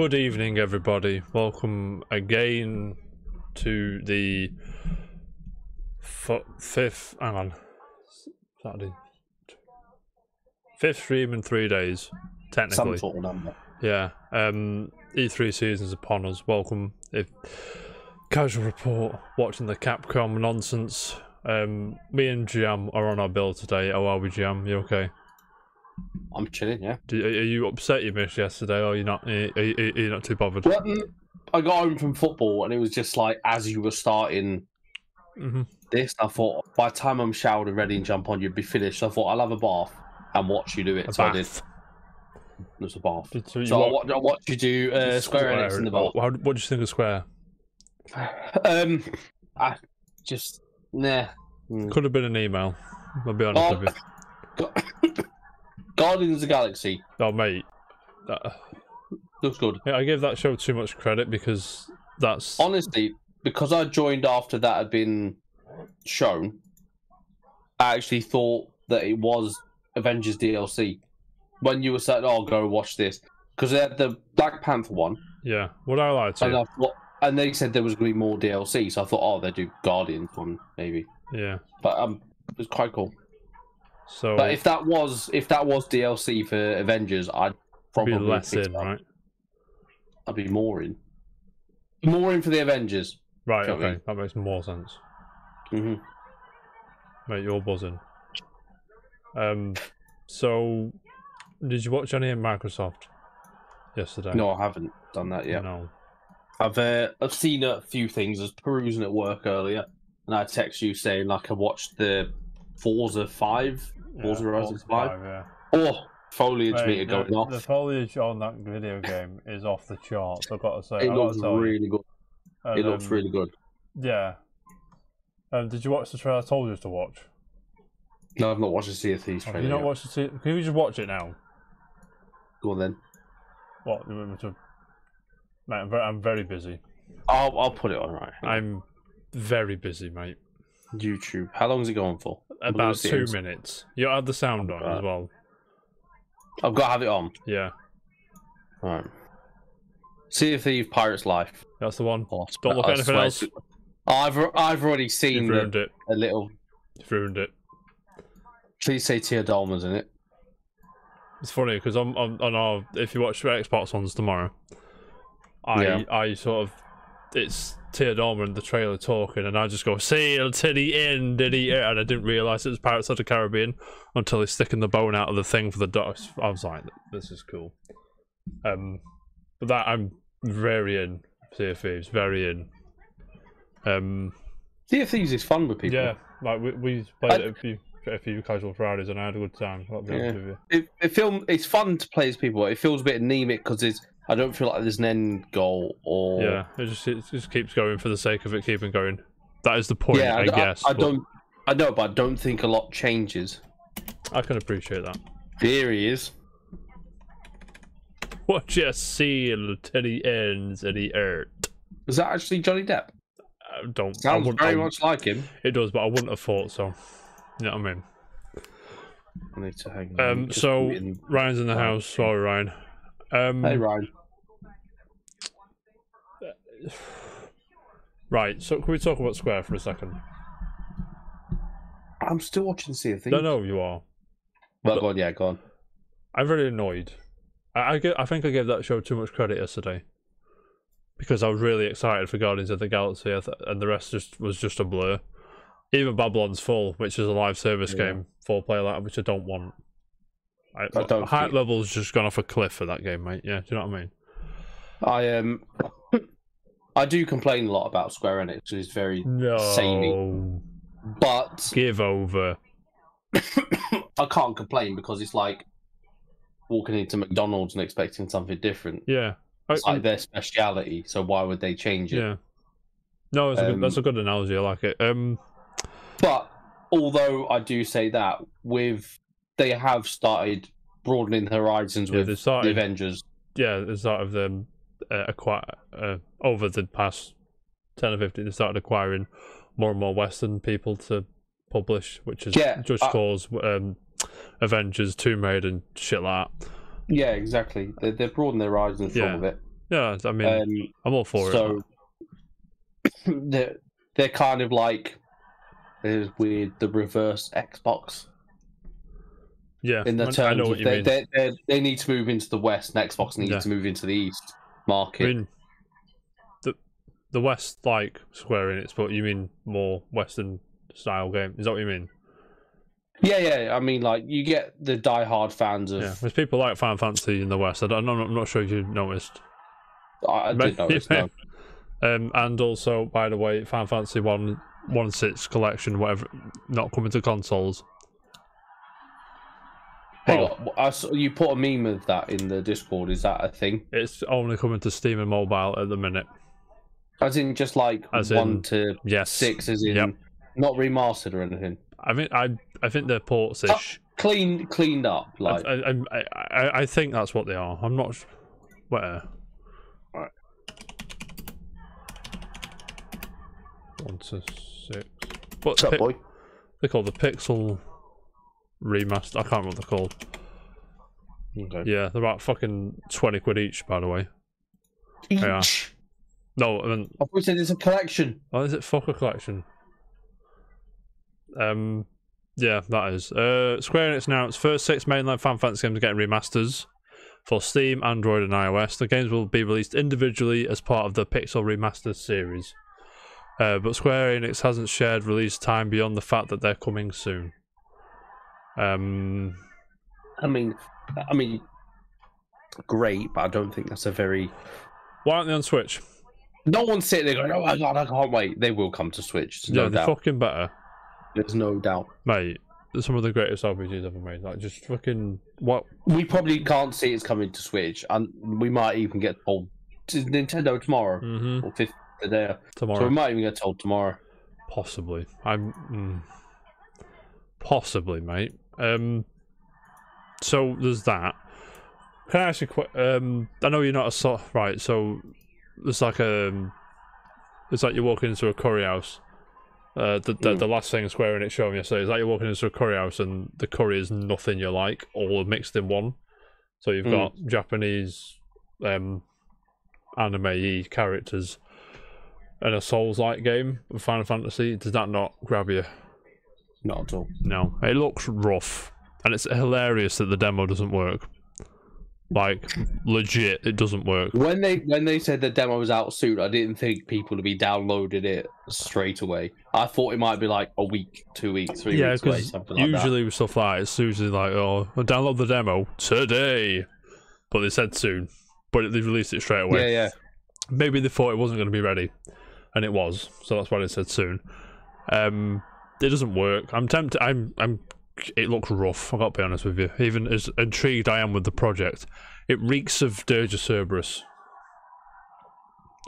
Good evening, everybody. Welcome again to the fifth. Hang on, Saturday. Fifth stream in 3 days, technically. Some sort of number. Yeah. E3 season's upon us. Welcome. If casual report, watching the Capcom nonsense. Me and Jam are on our bill today. How are we, Jam? You okay? I'm chilling, yeah. Are you upset you missed yesterday, or are you not? Are you not too bothered? Well, I got home from football, and it was just like as you were starting this, I thought by the time I'm showered and ready and jump on, you'd be finished. So I thought I'll have a bath and watch you do it. A so bath. I did. It was a bath. So I watched you do Square Enix in the bath. What do you think of Square? I just nah. Could have been an email. I'll be honest with you. Guardians of the Galaxy. Oh, mate. Looks good. I gave that show too much credit because that's... Honestly, because I joined after that had been shown, I actually thought that it was Avengers DLC. When you were saying, oh, go watch this. Because they had the Black Panther one. Yeah, what I liked it. And they said there was going to be more DLC, so I thought, oh, they'll do Guardians one, maybe. Yeah. But it was quite cool. So, but if that was DLC for Avengers, I'd probably be less in, right? I'd be more in. More in for the Avengers. Right, okay. That makes more sense. Mm-hmm. Mate, you're buzzing. So, did you watch any of Microsoft yesterday? No, I haven't done that yet. No. I've seen a few things. I was perusing at work earlier, and I text you saying like I watched the Forza 5. Forza Horizon 5. Yeah. Oh, foliage meter going off. The foliage on that video game is off the charts, I've got to say. It looks really good. And, it looks really good. Yeah. Did you watch the trailer I told you to watch? No, I've not watched the Sea of Thieves trailer. Have you not watched the Sea? Can you just watch it now? Go on then. What? You want me to... Mate, I'm very busy. I'll put it on right. I'm very busy, mate. YouTube. How long is it going for? About 2 minutes. You add the sound on as well. I've got to have it on. Yeah. Right. Sea of Thieves Pirate's Life. That's the one. Oh, don't look at anything else. I've already seen You've ruined it. A little. You've ruined it. Please say Tia Dalma's in it. It's funny because on our, if you watch Xbox ones tomorrow, I sort of, it's Tia Dalma in the trailer talking, and I just go sail to the end, and I didn't realise it was Pirates of the Caribbean until he's sticking the bone out of the thing for the ducks. I was like, this is cool. But that I'm very in. Sea of Thieves, very in. Sea of Thieves is fun with people. Yeah, like we played it a few casual Fridays, and I had a good time. I'll be honest with you. It's fun to play as people. It feels a bit anemic because I don't feel like there's an end goal or. Yeah, it just keeps going for the sake of it keeping going. That is the point, yeah, I guess. I know, but I don't think a lot changes. I can appreciate that. Here he is. What you seal to the ends of the earth. Is that actually Johnny Depp? Sounds very much like him. It does, but I wouldn't have thought so. You know what I mean? I need to hang on. So Ryan's in the house. Sorry, Ryan. Hey, Ryan. Right, so can we talk about Square for a second? I'm still watching Sea of Thieves. No, you are. Well, go on, go on. I'm very annoyed. I think I gave that show too much credit yesterday. Because I was really excited for Guardians of the Galaxy, and the rest was just a blur. Even Babylon's Full, which is a live service game, 4-player like, which I don't want. Hype level's just gone off a cliff for that game, mate. Yeah, do you know what I mean? I do complain a lot about Square Enix. It's very samey. But give over. I can't complain because it's like walking into McDonald's and expecting something different. Yeah, it's like their speciality. So why would they change it? Yeah. No, that's a good analogy. I like it. But although I do say that they have started broadening horizons with the Avengers. Yeah, they started them over the past 10 or 15. They started acquiring more and more Western people to publish, which is Just Cause, Avengers, Tomb Raider, and shit like that. Yeah, exactly. They're broadening their horizons from it. Yeah, I mean, I'm all for it. So they're kind of like the reverse Xbox. Yeah, in the I terms know what of you mean. they need to move into the West, and Xbox needs to move into the East market. I mean, the West like Square Enix, but you mean more Western style game? Is that what you mean? Yeah. I mean, like you get the die-hard fans of. Yeah, there's people like Final Fantasy in the West. I'm not sure if you noticed. I did notice. No. And also, by the way, Final Fantasy 1.6 collection, whatever, not coming to consoles. Hang on, I saw you put a meme of that in the Discord. Is that a thing? It's only coming to Steam and mobile at the minute. As in, just like 1 to 6, as in not remastered or anything. I mean, I think they're ports-ish. Cleaned up, like. I think that's what they are. I'm not. Where? Right. 1 to 6. What's up, boy? They're called the Pixel Remaster. I can't remember what they're called. Okay. Yeah, they're about fucking 20 quid each, by the way. Each? Yeah. No, I mean. I thought you said it's a collection. Oh, is it fuck a collection? Yeah, that is. Square Enix announced first 6 mainline Final Fantasy games are getting remasters for Steam, Android, and iOS. The games will be released individually as part of the Pixel Remastered series. But Square Enix hasn't shared release time beyond the fact that they're coming soon. I mean, great, but I don't think that's a very. Why aren't they on Switch? No one's sitting there going, "Oh my god, I can't wait." They will come to Switch. Yeah, they're fucking better. There's no doubt, mate. They're some of the greatest RPGs ever made. Like, just fucking what? We probably can't see it's coming to Switch, and we might even get told to Nintendo tomorrow or 5th today. Tomorrow, so we might even get told tomorrow. Possibly, possibly, mate. So there's that. Can I ask you? I know you're not a right. So it's like it's like you're walking into a curry house. The last thing Square Enix showed me yesterday is like you're walking into a curry house and the curry is nothing you like, all mixed in one. So you've got Japanese anime characters and a Souls-like game of Final Fantasy. Does that not grab you? Not at all. No. It looks rough. And it's hilarious that the demo doesn't work. Like, legit, it doesn't work. When they said the demo was out soon, I didn't think people would be downloading it straight away. I thought it might be like a week, 2 weeks, 3 weeks away, something like that. Usually with stuff like that, it's usually like, oh, I'll download the demo today. But they said soon. But they released it straight away. Yeah. Maybe they thought it wasn't going to be ready. And it was. So that's why they said soon. It doesn't work. I'm tempted. It looks rough, I've got to be honest with you. Even as intrigued I am with the project, it reeks of Dirge of Cerberus.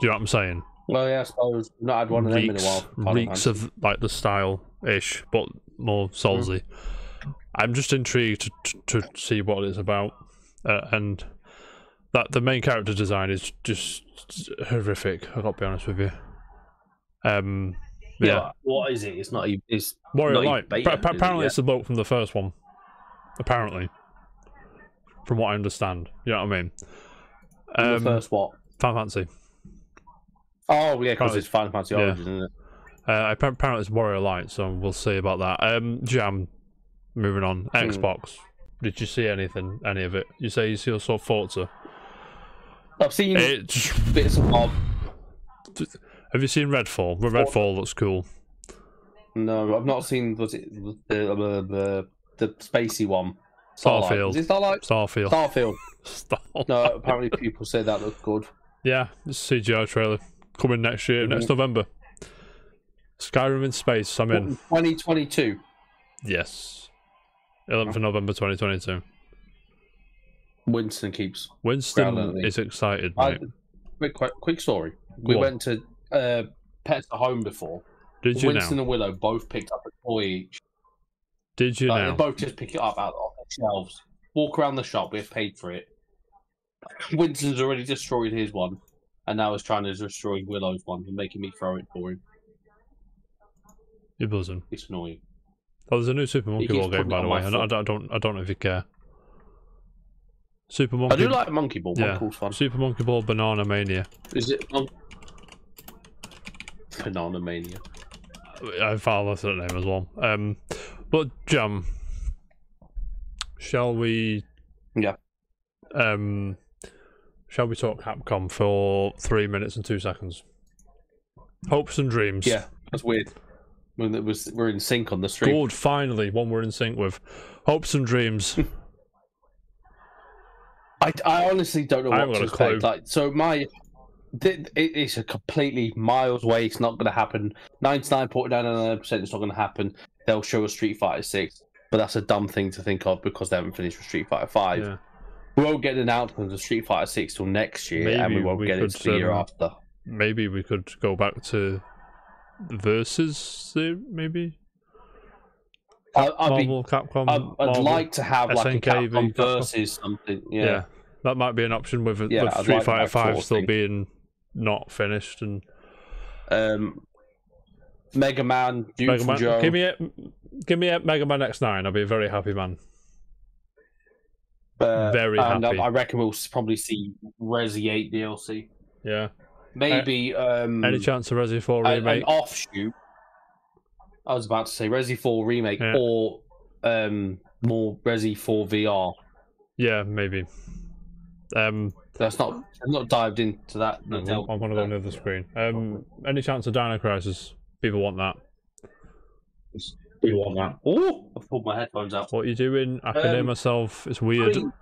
Do you know what I'm saying? Well, yeah, I suppose. I've not had one of them in a while. Reeks of like the style-ish, but more Soulsy. I'm just intrigued to see what it's about. And that the main character design is just horrific, I've got to be honest with you. Yeah. What is it? It's not even. It's Warrior Light. Apparently, it's the bloke from the first one. Apparently, from what I understand, you know what I mean. The first what? Final Fantasy. Oh yeah, because it's Final Fantasy Origins, isn't it? Apparently, it's Warrior Light, so we'll see about that. Jam. Moving on. Xbox. Did you see anything? Any of it? You say you saw Forza. I've seen bits of Bob. Have you seen Redfall? Redfall looks cool. No, I've not seen. Was it the spacey one? Starfield. Is it Starlight? Starfield. No, apparently people say that looks good. Yeah, it's a CGI trailer coming next year, next November. Skyrim in space. I'm in. 2022. Yes, 11th of November 2022. Winston keeps. Winston is excited, mate. Quick story. We went to Pets at Home before. Did you Winston and Willow both picked up a toy each. Did you now? They both just pick it up out of the shelves. Walk around the shop. We've paid for it. Winston's already destroyed his one, and now is trying to destroy Willow's one and making me throw it for him. You're buzzing. It's annoying. Oh, there's a new Super Monkey Ball game, by the way. I don't know if you care. Super Monkey. I do like Monkey Ball. Yeah. Monkey Ball's fun. Super Monkey Ball Banana Mania. Is it Banana Mania? I found that's the name as well. But Jam, shall we? Yeah. Shall we talk Capcom for 3 minutes and 2 seconds? Hopes and dreams. Yeah, that's weird. We're in sync on the stream. Good, finally, one we're in sync with. Hopes and dreams. I honestly don't know what to expect. Like, so it's a completely miles away. It's not going to happen. 99.99% it's not going to happen. They'll show a Street Fighter 6, but that's a dumb thing to think of because they haven't finished with Street Fighter 5. Yeah. We won't get an announcement of Street Fighter 6 till next year, and we won't get it the year after. Maybe we could go back to Versus, maybe? Capcom. I'd like to have like a Capcom Versus something. Yeah, that might be an option with Street Fighter 5 still being not finished. And Mega Man, Beautiful Joe. Give me a Mega Man X9. I'll be a very happy man. Very happy. I reckon we'll probably see Resi 8 DLC. Yeah. Maybe any chance of Resi 4 remake? An offshoot. I was about to say Resi 4 remake or more Resi 4 VR. Yeah, maybe. That's not. I'm not dived into that. I'm gonna go near the screen. Any chance of Dino Crisis? People want that. People want that. Oh, I've pulled my headphones out. What are you doing? I can hear myself. It's weird. You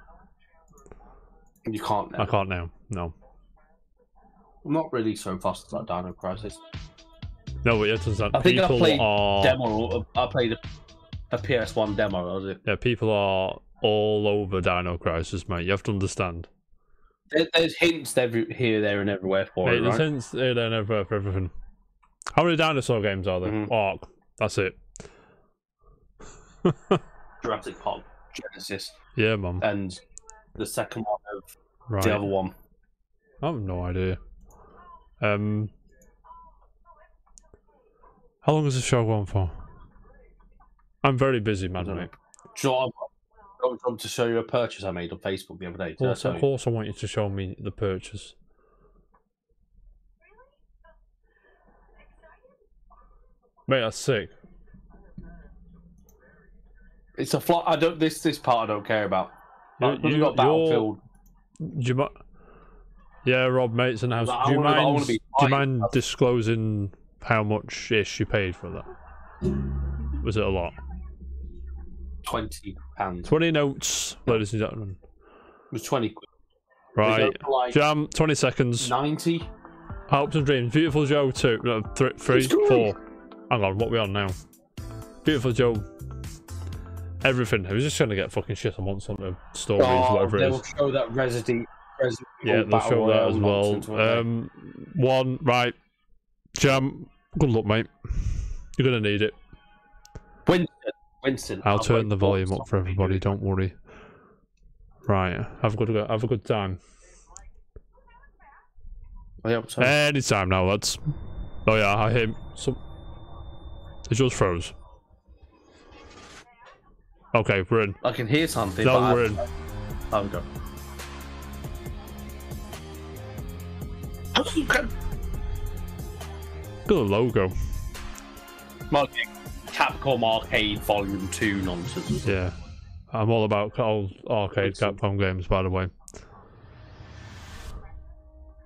can't now. I can't now. No. I'm not really so fussed about Dino Crisis. No, but you understand. I think I played demo. I played a PS1 demo. Was it? Yeah, people are all over Dino Crisis, mate. You have to understand. There's hints here, there, and everywhere for it. There's hints here, there, and everywhere for everything. How many dinosaur games are there? Ark. That's it. Jurassic Park, Genesis. Yeah, man. And the second one of the other one. I have no idea. How long has the show gone for? I'm very busy, man. Mate. Do you know I want to show you a purchase I made on Facebook the other day? Of course, I want you to show me the purchase. Mate, that's sick. It's a flop. I don't. This part I don't care about. You got Battlefield. Yeah, Rob, mate's in the house. Do you mind disclosing how much ish you paid for that? Was it a lot? £20. 20 notes, ladies and gentlemen. It was 20 quid. Right. Jam, 20 seconds. 90. Hopes and Dreams. Beautiful Joe 2. No, 3, 4. Hang on, what are we on now? Beautiful Joe. Everything. I was just trying to get fucking shit I want some stories, whatever it is. They'll show that Resident yeah, they'll show that as well. One, right. Jam, good luck, mate. You're going to need it. Winston. I'll turn the volume up for everybody, don't worry. Right, have a good time. Anytime now, lads. Oh yeah, I hear it just froze. Okay, we're in. I can hear something. No, we're in. I'll go. Good logo. Capcom Arcade Volume 2 nonsense. Yeah. I'm all about old arcade Capcom games, by the way.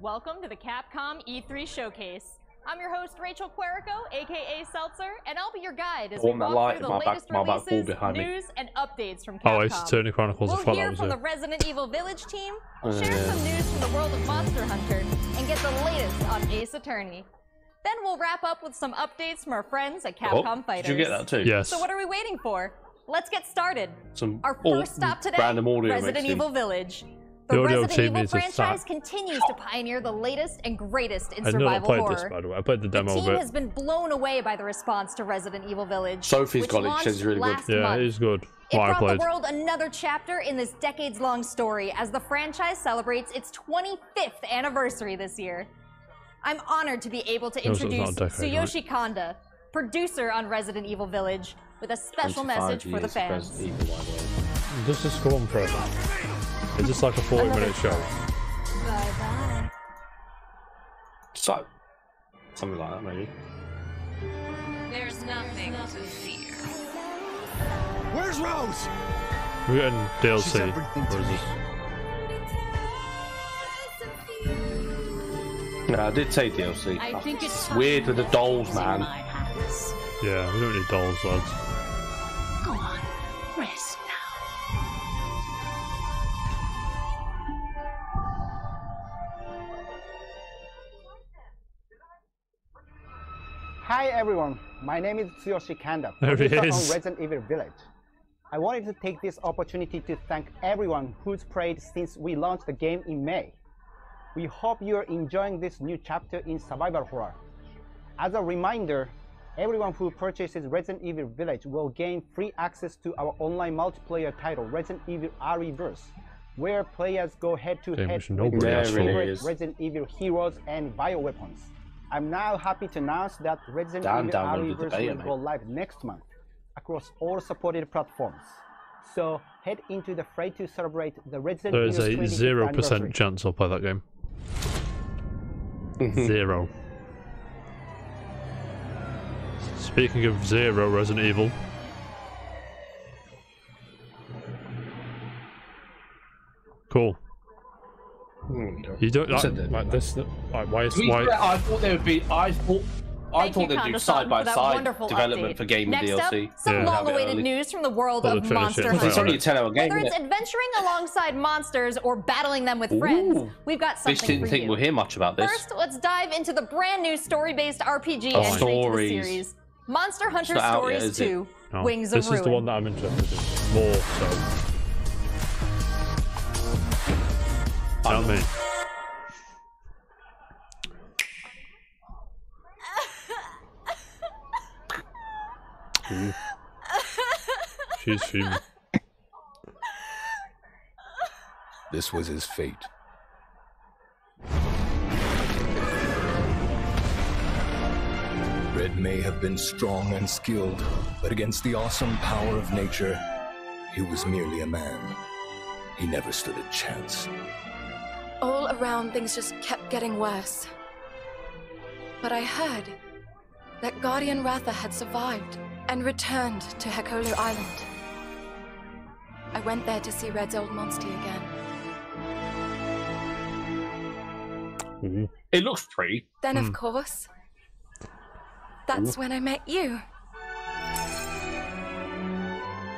Welcome to the Capcom E3 Showcase. I'm your host, Rachel Querico, aka Seltzer, and I'll be your guide as we walk through the latest releases, news, and updates from Capcom. Oh, it's Attorney Chronicles. We'll hear from the Resident Evil Village team, share some news from the world of Monster Hunter, and get the latest on Ace Attorney. Then we'll wrap up with some updates from our friends at Capcom Fighters. Did you get that too? Yes. So what are we waiting for? Let's get started. Our first stop today, Resident Evil Village. The Resident Evil franchise continues to pioneer the latest and greatest in survival horror. This, by the way. I played the demo The team has been blown away by the response to Resident Evil Village. Sophie's got it. She's really good. Yeah, it is good. It brought the world another chapter in this decades-long story as the franchise celebrates its 25th anniversary this year. I'm honored to be able to introduce Tsuyoshi Kanda, producer on Resident Evil Village, with a special message for the fans. Does this go on forever? Is this like a 40-minute show? Bye-bye. So, something like that, maybe. There's nothing to fear. Where's Rose? We're getting DLC. Or is this... No, I did say DLC. I think it's weird with the dolls, man. Yeah, we don't need dolls, lads. Go on, rest now. Hi everyone, my name is Tsuyoshi Kanda, There he producer on is. Resident Evil Village. I wanted to take this opportunity to thank everyone who's played since we launched the game in May. We hope you're enjoying this new chapter in survival horror. As a reminder, everyone who purchases Resident Evil Village will gain free access to our online multiplayer title, Resident Evil Reverse, where players go head-to-head with their favorite Resident Evil heroes and bioweapons. I'm now happy to announce that Resident Evil Reverse will go live next month across all supported platforms. So head into the fray to celebrate the Resident Evil 25th There is a 0% anniversary. chance I'll play that game. 0. Speaking of 0 Resident Evil. Cool. You don't like this. Like, why? I thought they would be. I thought they'd do side-by-side development for game and DLC. Up, some long-awaited news from the world of Monster Hunter. It's only a 10-hour game. Whether it's adventuring alongside monsters or battling them with friends, we've got something for you. Didn't think we'll hear much about this. First, let's dive into the brand new story-based RPG entry to the series, Monster Hunter Stories 2: Wings of Ruin. This is the one that I'm interested in more so. Tell me. She's fuming. This was his fate. Red may have been strong and skilled, but against the awesome power of nature, he was merely a man. He never stood a chance. All around, things just kept getting worse. But I heard that Guardian Ratha had survived and returned to Hekolu Island. I went there to see Red's old monster again. It looks pretty. Then, of course, that's when I met you.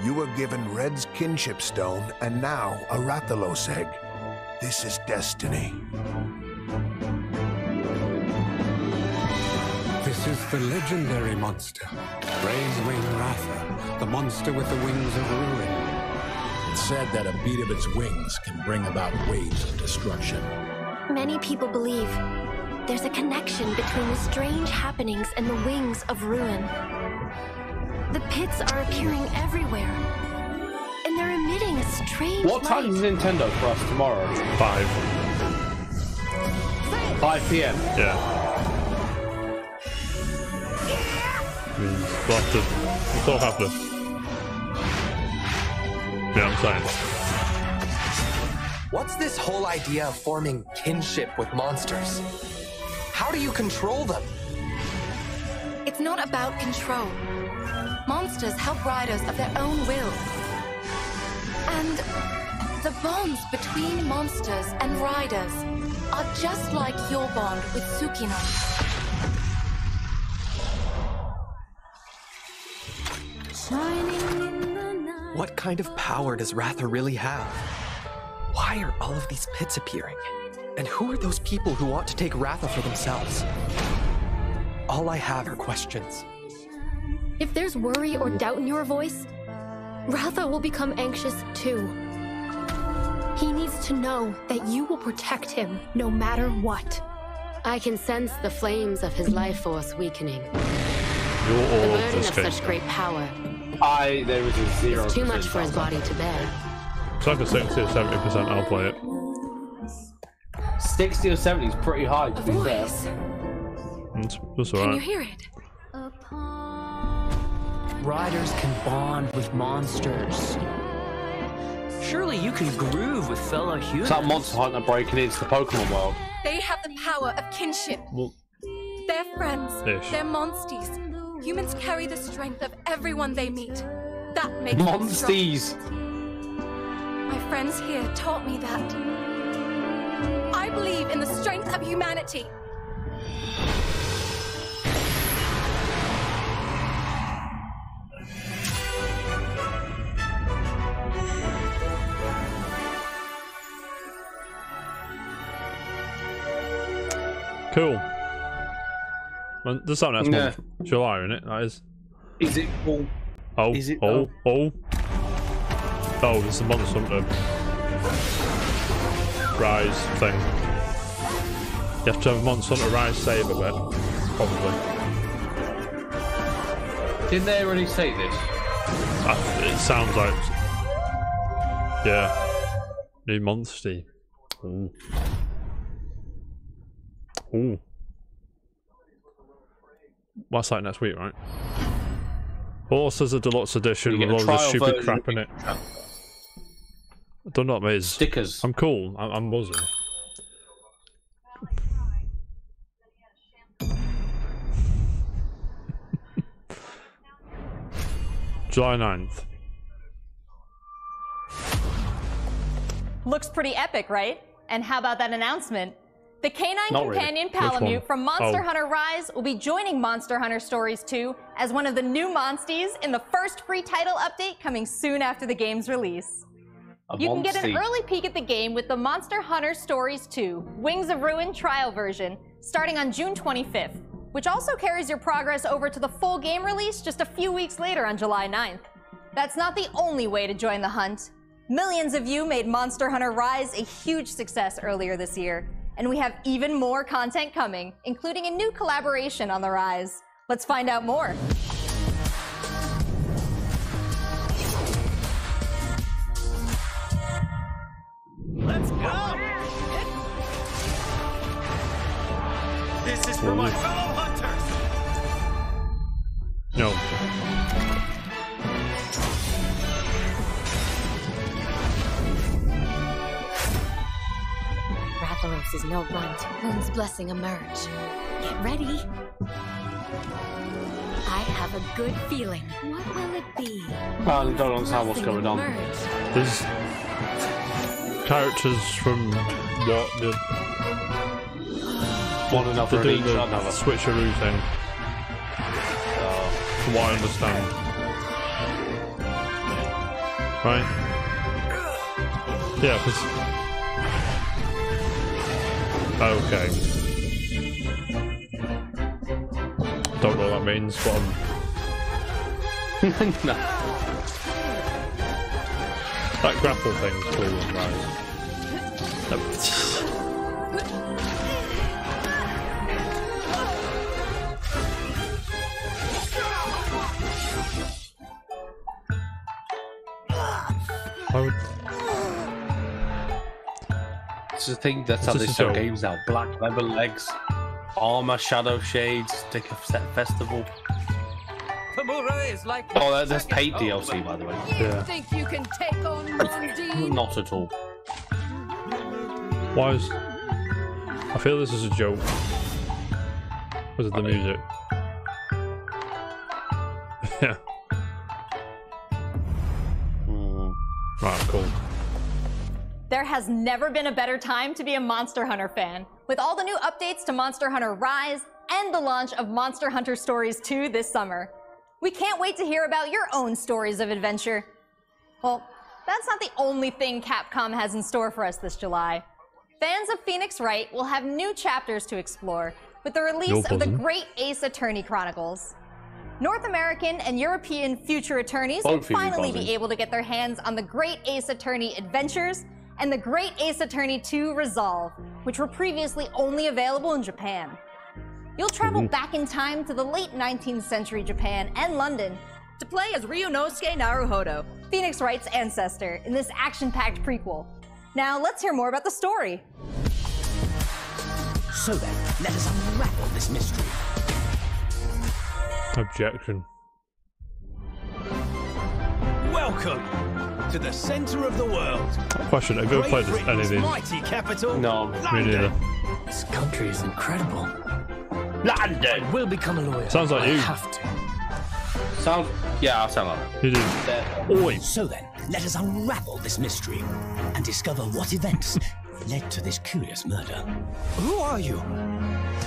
You were given Red's kinship stone and now a Rathalos egg. This is destiny. This is the legendary monster, Ray's Wing Ratha, the monster with the wings of ruin. It's said that a beat of its wings can bring about waves of destruction. Many people believe there's a connection between the strange happenings and the wings of ruin. The pits are appearing everywhere, and they're emitting a strange What time is Nintendo for us tomorrow? 5 p.m. Yeah. We'll have to talk after. Yeah, I'm saying. What's this whole idea of forming kinship with monsters? How do you control them? It's not about control. Monsters help riders of their own will. And the bonds between monsters and riders are just like your bond with Tsukino. What kind of power does Ratha really have? Why are all of these pits appearing? And who are those people who want to take Ratha for themselves? All I have are questions. If there's worry or doubt in your voice, Ratha will become anxious too. He needs to know that you will protect him no matter what. I can sense the flames of his life force weakening. You're all the burden of game. such great power. There was a 0%. It's too much for his body to bear. It's like a 60 or 70%, I'll play it. 60 or 70 is pretty high, to be fair. That's Can you alright. hear it? Riders can bond with monsters, Surely you can groove with fellow humans. It's like Monster Hunter breaking into the Pokemon world. They have the power of kinship. Well, They're friends. Ish. They're monsties. Humans carry the strength of everyone they meet. That makes them strong. Monsties. My friends here taught me that. I believe in the strength of humanity. Cool. Man, there's something next month. July, isn't it? That is. Is it cool? Oh, Is it oh, it's a Monster Hunter Rise thing. You have to have a Monster Hunter Rise save, I bet. Probably. Didn't they already say this? It sounds like. Yeah. New Monsty. Ooh. Ooh. What's that next week, right? Horses a deluxe edition with all the stupid crap in it. I don't know what it is. Stickers. I'm cool. I'm buzzing. July 9th. Looks pretty epic, right? And how about that announcement? The canine Not companion really. Palamute from Monster Oh. Hunter Rise will be joining Monster Hunter Stories 2 as one of the new Monsties in the first free title update coming soon after the game's release. You can get an early peek at the game with the Monster Hunter Stories 2 Wings of Ruin trial version starting on June 25th, which also carries your progress over to the full game release just a few weeks later on July 9th. That's not the only way to join the hunt. Millions of you made Monster Hunter Rise a huge success earlier this year, and we have even more content coming, including a new collaboration on the Rise. Let's find out more. Let's go! This is for my fellow hunters! No. Rathalos is no runt. Moon's blessing emerge. Get ready. I have a good feeling. What will it be? I don't understand what's going on. There's characters from what the one another they're and doing each the another. switcheroo thing. From what I understand. Right? Yeah, because. Okay. Don't know what that means, but No. that grapple thing's cool, right? I would... It's the thing that's how they sell games now. Black leather legs, armor, shadow shades, sticker set festival. Pamura is like Oh, that's paid DLC, by the way. Yeah. Think you can take on Mondi? Not at all. Why is... I feel this is a joke. Because of the music. Yeah. Right, cool. There has never been a better time to be a Monster Hunter fan, with all the new updates to Monster Hunter Rise and the launch of Monster Hunter Stories 2 this summer. We can't wait to hear about your own stories of adventure. Well, that's not the only thing Capcom has in store for us this July. Fans of Phoenix Wright will have new chapters to explore with the release of the Great Ace Attorney Chronicles. North American and European future attorneys will finally be able to get their hands on the Great Ace Attorney Adventures and the Great Ace Attorney 2 Resolve, which were previously only available in Japan. You'll travel back in time to the late 19th century Japan and London to play as Ryunosuke Naruhodo, Phoenix Wright's ancestor, in this action-packed prequel. Now let's hear more about the story. So then, let us unravel this mystery. Objection. Welcome to the center of the world. Question: have you ever played any of these? Mighty capital. No, me neither. This country is incredible. London. I will become a lawyer. Sounds like I you. have to. Sounds. Yeah, I sound like that. You do. Oi. So then, let us unravel this mystery and discover what events led to this curious murder. Who are you?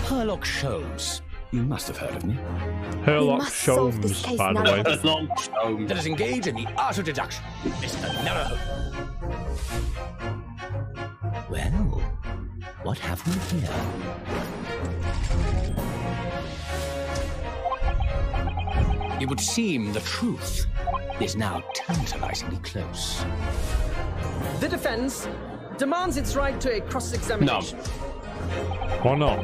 Herlock Sholmes. You must have heard of me. Herlock Sholmes, by the way. Herlock Sholmes. Let us engage in the art of deduction, Mr. Naraho. Well, what have we here? It would seem the truth is now tantalizingly close. The defense demands its right to a cross-examination. Why not?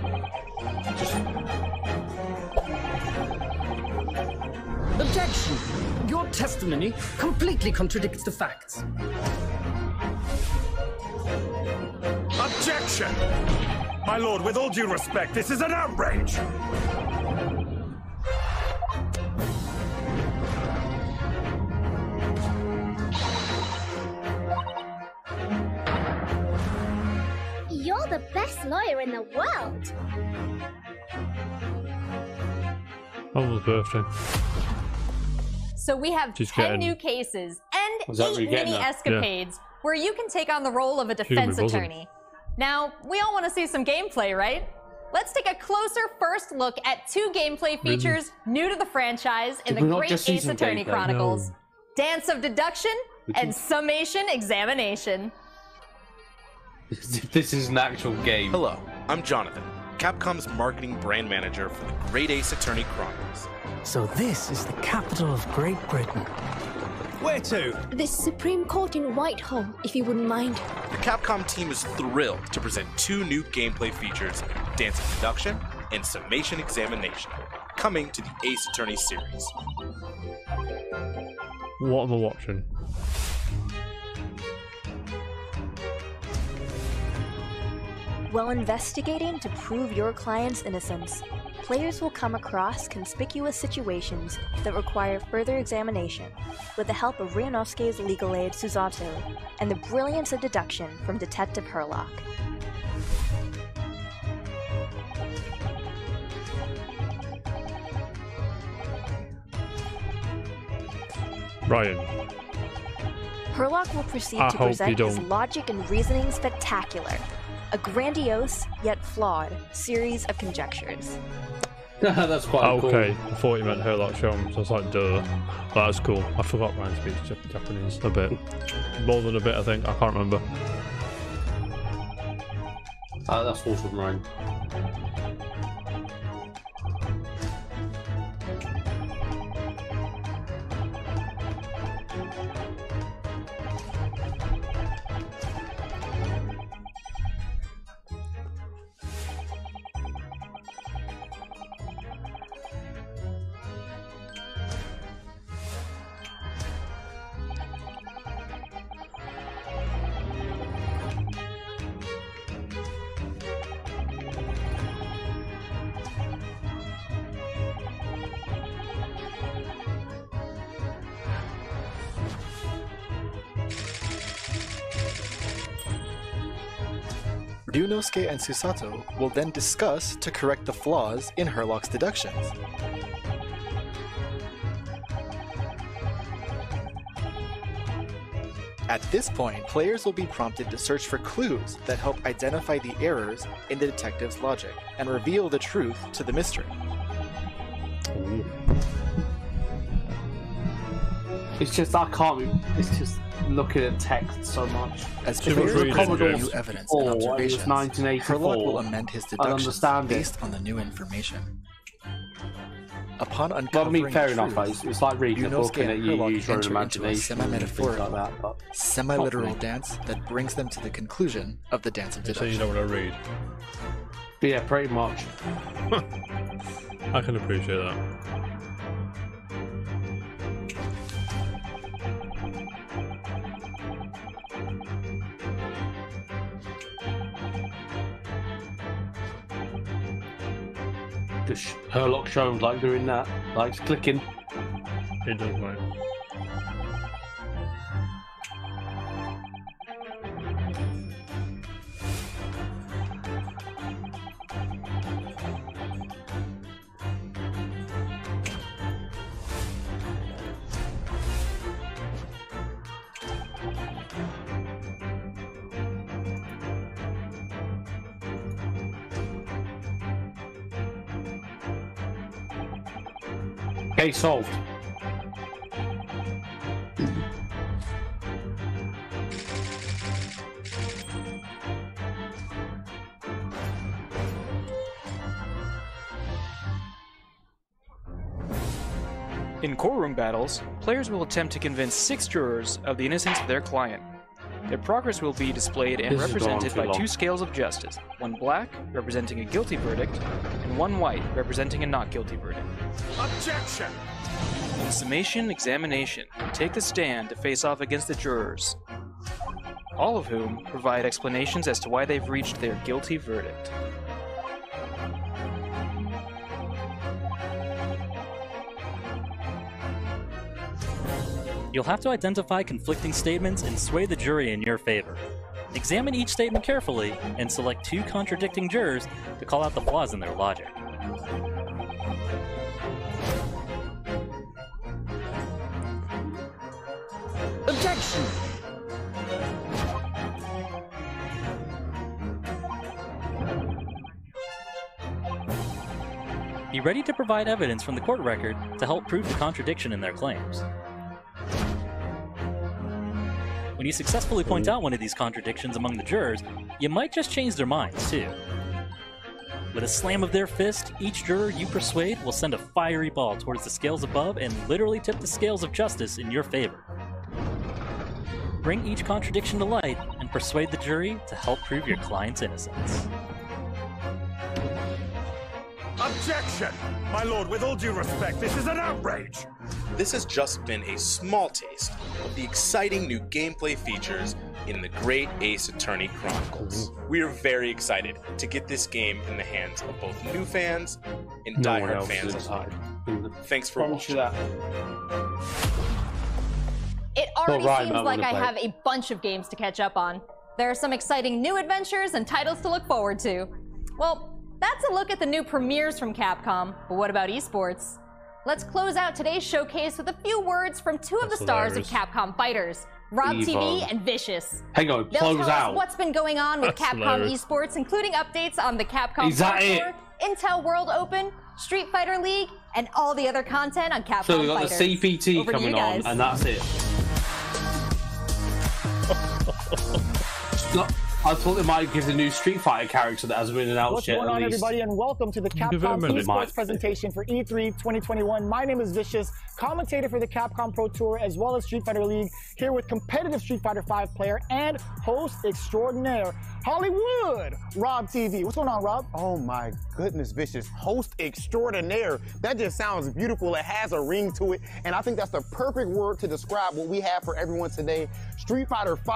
Objection! Your testimony completely contradicts the facts. Objection! My lord, with all due respect, this is an outrage! You're the best lawyer in the world. Almost birthday. So we have 10 new cases and 8 mini escapades where you can take on the role of a defense attorney. Now, we all want to see some gameplay, right? Let's take a closer first look at 2 gameplay features new to the franchise in the Great Ace Attorney Chronicles. Dance of Deduction and Summation Examination. This is an actual game. Hello, I'm Jonathan, Capcom's marketing brand manager for the Great Ace Attorney Chronicles. So this is the capital of Great Britain. Where to? The Supreme Court in Whitehall, if you wouldn't mind. The Capcom team is thrilled to present 2 new gameplay features, Dance of Deduction and Summation Examination, coming to the Ace Attorney series. What am I watching? While investigating to prove your client's innocence, players will come across conspicuous situations that require further examination with the help of Ryunosuke's legal aid Susato and the brilliance of deduction from Detective Herlock. Ryan. Herlock will proceed to present his logic and reasoning spectacular. A grandiose, yet flawed, series of conjectures. That's quite cool. Okay, I thought you meant Herlock Sholmes. I was like, duh. That's cool. I forgot Ryan speaks Japanese a bit. More than a bit, I think. I can't remember. That's awesome, Ryan. Ryunosuke and Susato will then discuss to correct the flaws in Herlock's deductions. At this point, players will be prompted to search for clues that help identify the errors in the detective's logic and reveal the truth to the mystery. Ooh. It's just, I can't, it's just looking at text so much. As players uncover new evidence and observations, Herlock will amend his deductions based on the new information. Upon uncovering fair the enough, truth, it's like reading a book Ryunosuke and you use your own imagination, semi-metaphorical, like that, semi-literal dance that brings them to the conclusion of the dance of deduction. So you know what I read? Yeah, pretty much. I can appreciate that. Herlock Sholmes like doing that, like clicking. It does, mate. Case solved. In courtroom battles, players will attempt to convince 6 jurors of the innocence of their client. Their progress will be displayed and represented by 2 scales of justice, one black, representing a guilty verdict, and one white, representing a not guilty verdict. Objection! In summation examination, take the stand to face off against the jurors, all of whom provide explanations as to why they've reached their guilty verdict. You'll have to identify conflicting statements and sway the jury in your favor. Examine each statement carefully and select 2 contradicting jurors to call out the flaws in their logic. Objection! Be ready to provide evidence from the court record to help prove the contradiction in their claims. When you successfully point out one of these contradictions among the jurors, you might just change their minds, too. With a slam of their fist, each juror you persuade will send a fiery ball towards the scales above and literally tip the scales of justice in your favor. Bring each contradiction to light and persuade the jury to help prove your client's innocence. Objection! My lord, with all due respect, this is an outrage! This has just been a small taste of the exciting new gameplay features in the Great Ace Attorney Chronicles. We are very excited to get this game in the hands of both new fans and diehard fans alike. Thanks for watching. It already seems like I have a bunch of games to catch up on. There are some exciting new adventures and titles to look forward to. Well, that's a look at the new premieres from Capcom, but what about esports? Let's close out today's showcase with a few words from 2 of the stars of Capcom Fighters, Rob TV and Vicious. Hang on, They'll tell us what's been going on with Capcom esports, including updates on the Capcom Pro Tour, Intel World Open, Street Fighter League, and all the other content on Capcom Fighters. So we've got the CPT coming on, and that's it. I thought they might give the new Street Fighter character that hasn't been announced yet. What's going on, everybody, and welcome to the Capcom esports presentation for E3 2021. My name is Vicious, commentator for the Capcom Pro Tour as well as Street Fighter League, here with competitive Street Fighter V player and host extraordinaire, Hollywood, Rob TV. What's going on, Rob? Oh my goodness, Vicious. Host extraordinaire. That just sounds beautiful. It has a ring to it, and I think that's the perfect word to describe what we have for everyone today. Street Fighter V,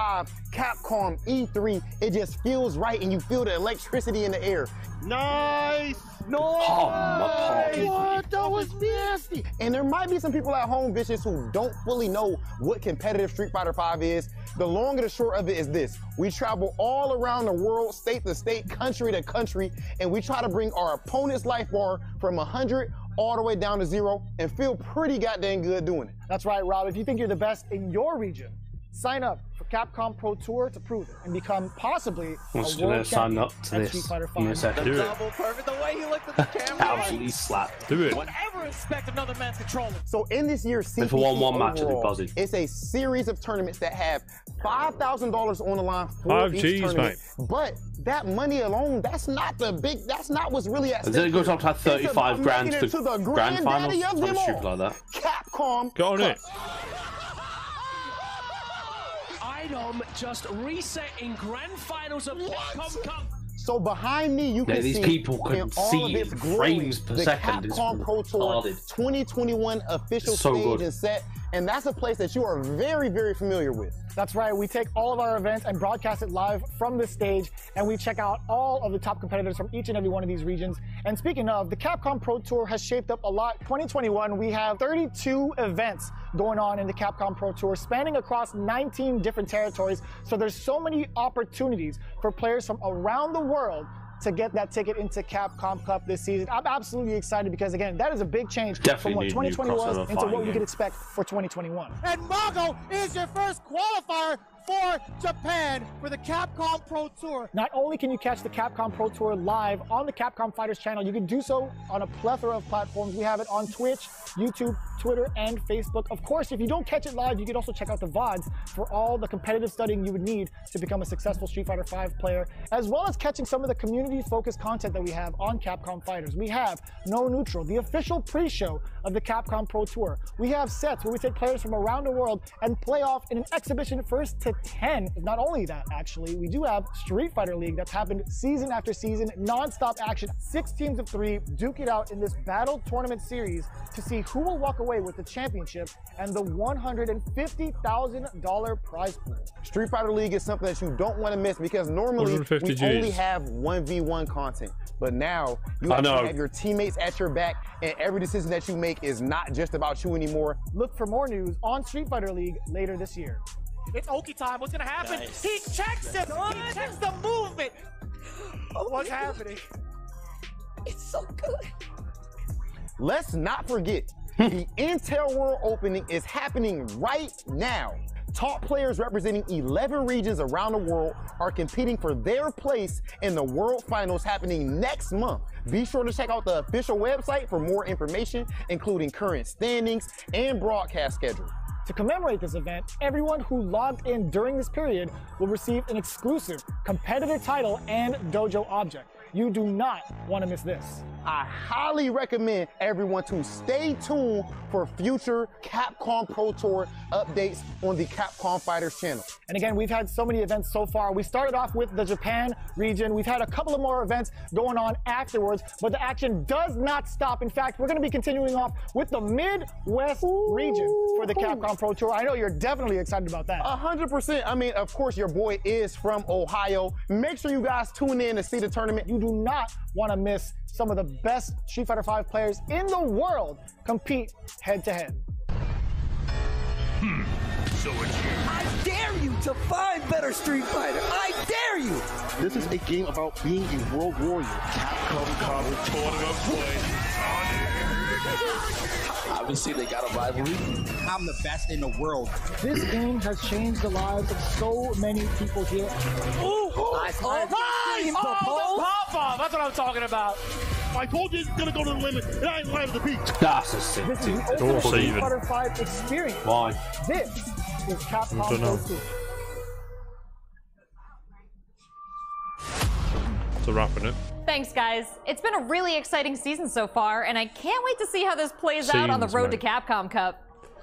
Capcom E3, it just feels right, and you feel the electricity in the air. Nice! No! What? That was nasty! And there might be some people at home, Vicious, who don't fully know what competitive Street Fighter V is. The long and the short of it is this. We travel all around the world, state to state, country to country, and we try to bring our opponent's life bar from 100 all the way down to 0 and feel pretty goddamn good doing it. That's right, Rob. If you think you're the best in your region, sign up for Capcom Pro Tour to prove it and become possibly a world champion at Street Fighter V. Double perfect. The way he looked at the camera. Absolutely slapped. Do it. Would ever expect another man's controller. So in this year's CPT for 1-1 match, overall, it's a series of tournaments that have $5,000 on the line for each tournament. Mate. But that money alone, that's not what's really at stake. Then it goes up to 35 grand to the grand finals, something stupid like that. Capcom. Go on it. Item just reset in grand finals of Capcom Cup. So behind me, you can see these people can see frames per second. The Capcom Pro Tour 2021 official stage and set, and that's a place that you are very, very familiar with. That's right. We take all of our events and broadcast it live from this stage, and we check out all of the top competitors from each and every one of these regions. And speaking of, the Capcom Pro Tour has shaped up a lot. 2021, we have 32 events going on in the Capcom Pro Tour, spanning across 19 different territories. So there's so many opportunities for players from around the world to get that ticket into Capcom Cup this season. I'm absolutely excited because, again, that is a big change from what 2020 was into what we could expect for 2021. And Mago is your first qualifier for Japan for the Capcom Pro Tour. Not only can you catch the Capcom Pro Tour live on the Capcom Fighters channel, you can do so on a plethora of platforms. We have it on Twitch, YouTube, Twitter, and Facebook. Of course, if you don't catch it live, you can also check out the VODs for all the competitive studying you would need to become a successful Street Fighter V player, as well as catching some of the community-focused content that we have on Capcom Fighters. We have No Neutral, the official pre-show of the Capcom Pro Tour. We have sets where we take players from around the world and play off in an exhibition first to 10. Not only that, actually, we do have Street Fighter League that's happened season after season, non-stop action, 6 teams of 3, duke it out in this battle tournament series to see who will walk away with the championship and the $150,000 prize pool. Street Fighter League is something that you don't want to miss because normally we only have 1v1 content, but now you have your teammates at your back, and every decision that you make is not just about you anymore. Look for more news on Street Fighter League later this year. It's Oki time. What's gonna happen? Nice. He checks it. He checks the movement. What's happening? It's so good. Let's not forget, the Intel World Opening is happening right now. Top players representing 11 regions around the world are competing for their place in the World Finals happening next month. Be sure to check out the official website for more information, including current standings and broadcast schedule. To commemorate this event, everyone who logged in during this period will receive an exclusive competitor title and dojo object. You do not want to miss this. I highly recommend everyone to stay tuned for future Capcom Pro Tour updates on the Capcom Fighters channel. And again, we've had so many events so far. We started off with the Japan region. We've had a couple of more events going on afterwards, but the action does not stop. In fact, we're going to be continuing off with the Midwest region for the Capcom Pro Tour. I know you're definitely excited about that. 100%. I mean, of course, your boy is from Ohio. Make sure you guys tune in to see the tournament. You do not want to miss some of the best Street Fighter V players in the world compete head-to-head. So it's you. I dare you to find better Street Fighter. I dare you. This is a game about being a world warrior. Capcom tournament play. Obviously, they got a rivalry. I'm the best in the world. This game has changed the lives of so many people here. Ooh! That's what I'm talking about. I told you it's gonna go to the limit, and I ain't lying to the beach. That's a sick This is the ultimate Street Fighter V experience. Why? This is Capcom Pro Tour. So wrapping it. Thanks, guys. It's been a really exciting season so far, and I can't wait to see how this plays out on the road to Capcom Cup.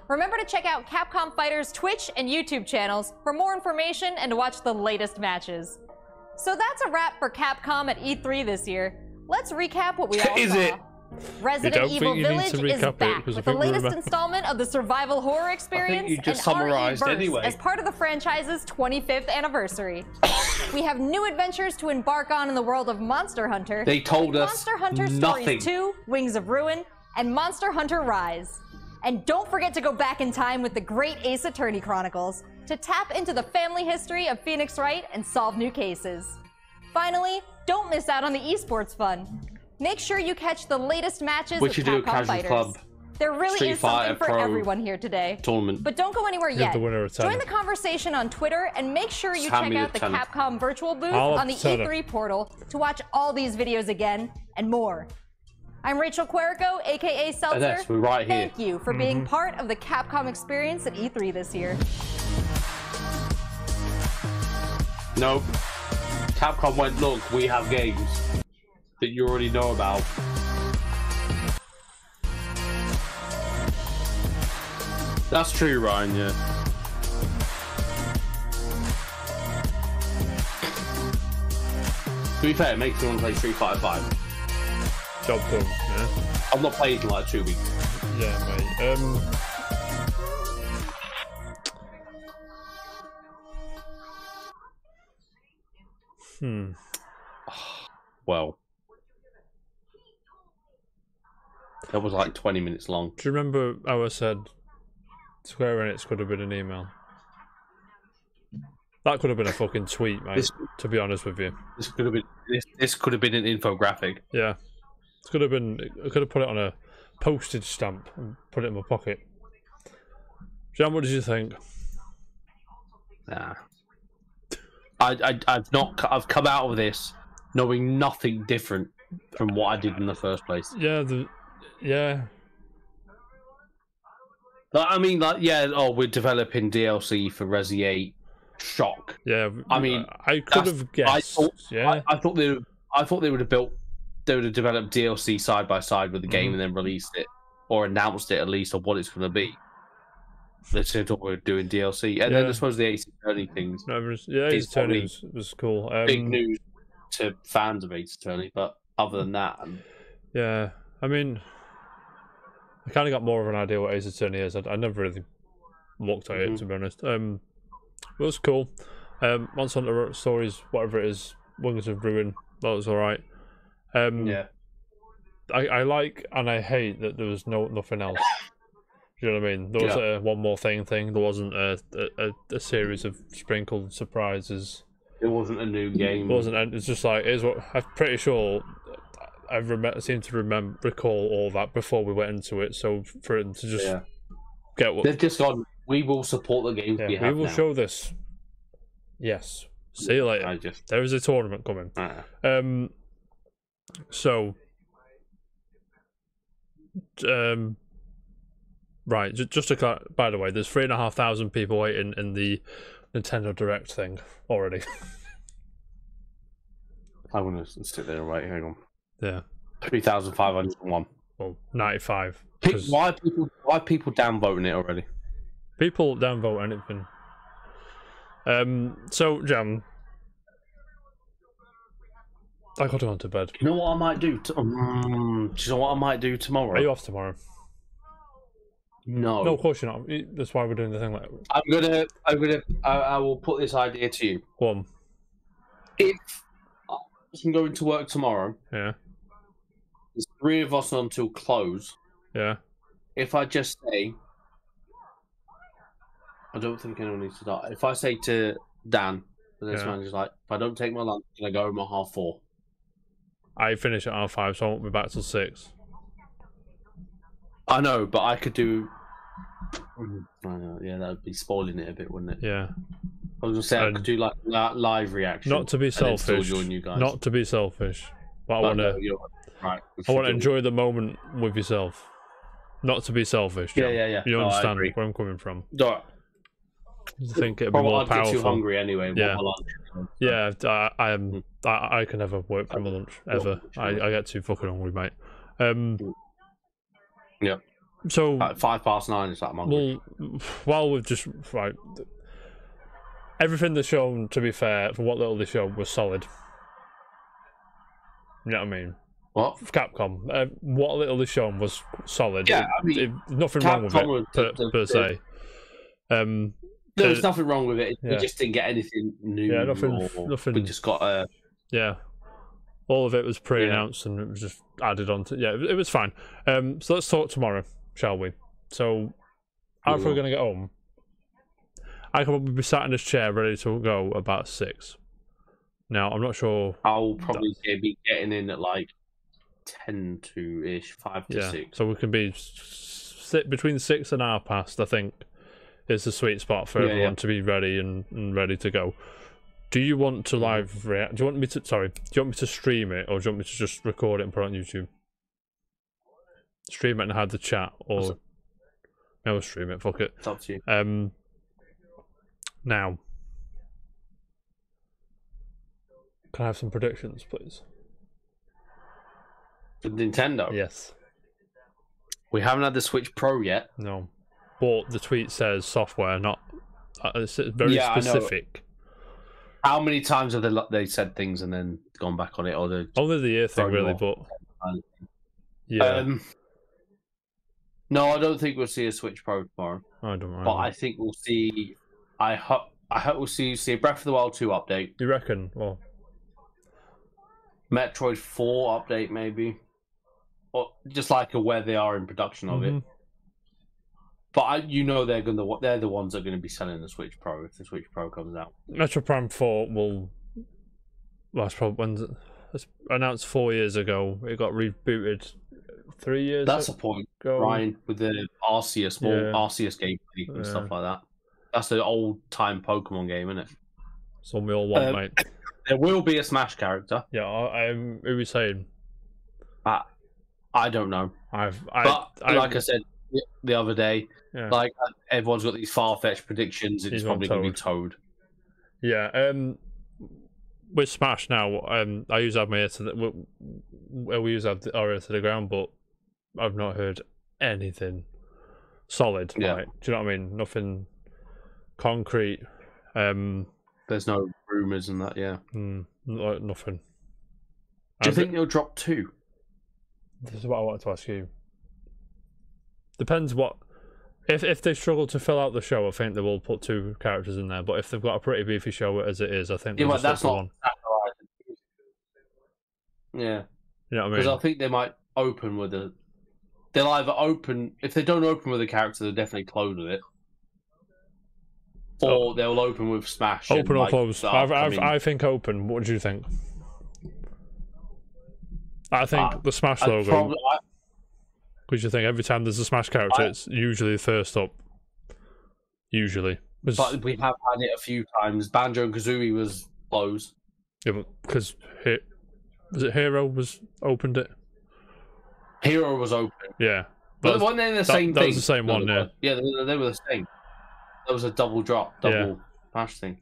Remember to check out Capcom Fighters' Twitch and YouTube channels for more information and to watch the latest matches. So that's a wrap for Capcom at E3 this year. Let's recap what we all saw. Resident Evil Village is back with the latest installment of the survival horror experience and RE-verse as part of the franchise's 25th anniversary. We have new adventures to embark on in the world of Monster Hunter. They told us Monster Hunter nothing. Stories 2, Wings of Ruin, and Monster Hunter Rise. And don't forget to go back in time with the great Ace Attorney Chronicles to tap into the family history of Phoenix Wright and solve new cases. Finally, don't miss out on the esports fun. Make sure you catch the latest matches with Capcom Fighters. There really is something for everyone here today. But don't go anywhere yet. Join the conversation on Twitter and make sure you check out the Capcom virtual booth on the E3 portal to watch all these videos again and more. I'm Rachel Querico, aka Seltzer. Thank you for being part of the Capcom experience at E3 this year. Nope. Capcom went, look, we have games that you already know about. That's true, Ryan, yeah. To be fair, it makes me want to play Street Fighter 5. Job done, yeah. I've not played in like 2 weeks. Yeah, mate. Well, that was like 20 minutes long. Do you remember how I said Square Enix could have been an email? That could have been a fucking tweet, mate. To be honest with you, this could have been an infographic. Yeah, it could have been. I could have put it on a postage stamp and put it in my pocket. Jan, what did you think? Nah, I've come out of this knowing nothing different from what I did in the first place. Yeah. I mean, we're developing DLC for Resi 8. Shock. Yeah. I mean, I could have guessed. I thought they would have developed DLC side by side with the game and then released it or announced it at least of what it's going to be. They said we're doing DLC, and then I suppose the Ace Attorney things. Ace Attorney was cool. Big news to fans of Ace Attorney, but other than that, yeah, I mean, I kind of got more of an idea what Ace Attorney is. I never really looked at it, to be honest. It was cool. Monster Hunter Stories, whatever it is, Wings of Ruin, that was alright. Yeah. I like and I hate that there was nothing else. Do you know what I mean? There was a one more thing. There wasn't a series of sprinkled surprises. It wasn't a new game. It wasn't. It's just like, here's what I'm pretty sure. I seem to recall all that before we went into it. So for it to just get what they've just gone, we will support the games we have. We will show this. Yes. See you later. There is a tournament coming. So. Right, just to by the way, there's 3,500 people waiting in the Nintendo Direct thing already. I'm gonna stick there right. Hang on. Yeah. 3,501. Well, 95. Why are people downvoting it already? People downvote anything. So Jam, I got to go to bed. You know what I might do? Do you know what I might do tomorrow? Are you off tomorrow? No. No, of course you're not. That's why we're doing the thing like I will put this idea to you. Go on. If I'm going to work tomorrow, yeah, there's 3 of us until close. Yeah. If I just say, I don't think anyone needs to die. If I say to Dan, the next manager's like, if I don't take my lunch, can I go home at 4:30? I finish at 5:30, so I won't be back till 6. I know, but I could do. Yeah, that would be spoiling it a bit, wouldn't it? Yeah. I was gonna say I could do like live reaction. Not to be selfish. Join you guys. Not to be selfish, but I want to. Right. I want to enjoy the moment with yourself. Not to be selfish. Yeah. You understand where I'm coming from. I think it'd be more powerful. Get too hungry anyway. Yeah. Yeah. I can never work for my lunch ever. I get too fucking hungry, mate. Yeah. So at 9:05 is that I'm hungry. Well, while we've just everything they've shown, to be fair, for what little they showed, was solid. You know what I mean? What? Capcom. What little they shown was solid. Yeah, I mean, nothing wrong with it per se. There was nothing wrong with it. We just didn't get anything new. Yeah, nothing. We just got Yeah. All of it was pre-announced and it was just added on to. Yeah, it was fine. So let's talk tomorrow, shall we? So, after we're going to get home, I can probably be sat in this chair ready to go about 6. Now, I'm not sure. I'll probably be getting in at like 10 to ish, 5 to 6. So we can be between 6 and past, I think, is the sweet spot for everyone to be ready and ready to go. Do you want to live react? Do you want me to stream it, or do you want me to just record it and put it on YouTube? Stream it and have the chat, or no, stream it. Fuck it. It's up to you. Now, can I have some predictions, please? For Nintendo? Yes. We haven't had the Switch Pro yet. No, but the tweet says software, not. It's very specific. How many times have they said things and then gone back on it, or only the year thing, really? But yeah, no, I don't think we'll see a Switch Pro tomorrow. I don't know. But I think we'll see. I hope we'll see a Breath of the Wild 2 update. You reckon? Well, Metroid 4 update maybe, or just like where they are in production of it. But they're the ones that are going to be selling the Switch Pro if the Switch Pro comes out. Metroid Prime 4 will. Well, it's probably it's announced 4 years ago. It got rebooted 3 years. That's the point, Ryan, with the Arceus, Arceus gameplay and stuff like that. That's the old time Pokemon game, isn't it? Some we all want, mate. There will be a Smash character. Yeah, who are we saying? I don't know. Like I said the other day, like everyone's got these far-fetched predictions. It's probably going to be Toad. Yeah. With Smash now, I use have my ear to we use our ear to the ground, but I've not heard anything solid. Yeah. Right? Do you know what I mean? Nothing concrete. There's no rumours and that. Yeah. Nothing. Do you think they'll drop 2? This is what I wanted to ask you. Depends what. If they struggle to fill out the show, I think they will put 2 characters in there. But if they've got a pretty beefy show as it is, I think they'll just that's not one. Yeah. You know what I mean? Because I think they might open with a. They'll either open. If they don't open with a character, they'll definitely close with it. Or they'll open with Smash. Open or close? I think open. What do you think? I think the Smash logo. Because you think every time there's a Smash character, it's usually first up. Usually. But we have had it a few times. Banjo and Kazooie was closed. Yeah, because was it Hero was opened it? Hero was open. Yeah. But weren't they the same thing? That was the same one, yeah. Yeah, they were the same. There was a double Smash thing.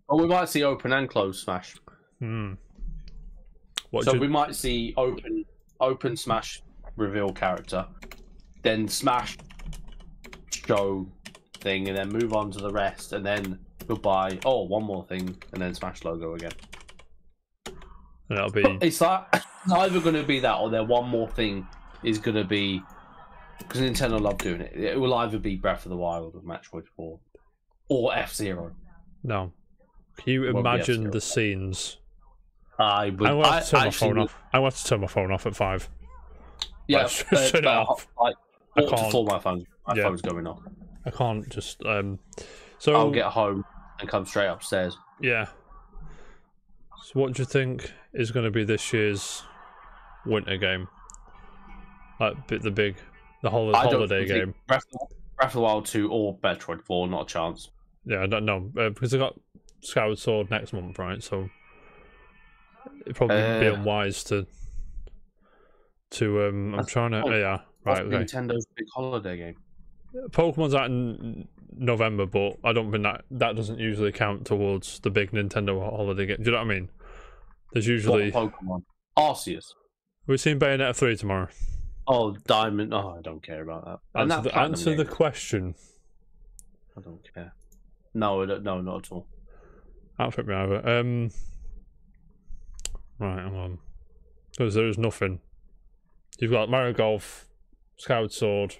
But we might see open and close Smash. We might see open Smash reveal character, then Smash show thing, and then move on to the rest, and then goodbye. Oh, one more thing, and then Smash logo again. And that'll be. It's like it's either going to be that, or then one more thing is going to be because Nintendo love doing it. It will either be Breath of the Wild or Metroid 4 or F-Zero. No, can you imagine the scenes? I would. I'm going to have to turn my phone off. I'm going to have to turn my phone off at 5. Yeah, turn it off. I can't. My phone's going off. I can't just. So I'll get home and come straight upstairs. Yeah. So what do you think is going to be this year's winter game? Like the holiday game. Breath of the Wild 2 or Metroid 4, not a chance. Yeah, I don't know because they got Skyward Sword next month, right? So it'd probably be unwise to. I'm trying to. Yeah, right. Okay. Nintendo's big holiday game. Pokemon's out in November, but I don't think that doesn't usually count towards the big Nintendo holiday game. Do you know what I mean? There's usually Pokemon. Arceus. We've seen Bayonetta 3 tomorrow. Oh, Diamond. Oh, I don't care about that. Answer the question. I don't care. No, not at all. That fit me over. Right, hang on. Because there is nothing. You've got Mario Golf, Skyward Sword,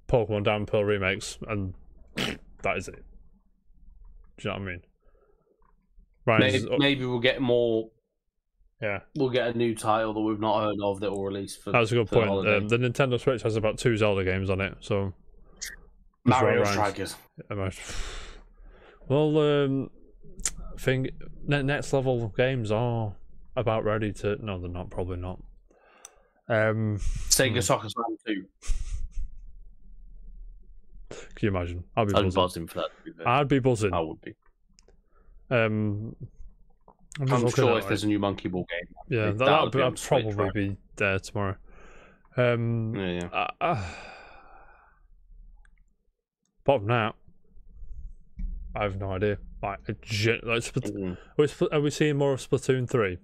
Pokemon Diamond Pearl remakes, and that is it. Do you know what I mean? Maybe we'll get more. Yeah. We'll get a new title that we've not heard of that will release for. That's a good point. The Nintendo Switch has about 2 Zelda games on it, so. Mario Strikers. Well, I think next level games are about ready to. No, they're not. Probably not. Sega Soccer Slam 2. Can you imagine? I'd be buzzing for that. I'd be buzzing. I would be. I'm sure if there's a new Monkey Ball game. Yeah, that'll probably be there tomorrow. Apart from that, I have no idea. Are we seeing more of Splatoon 3?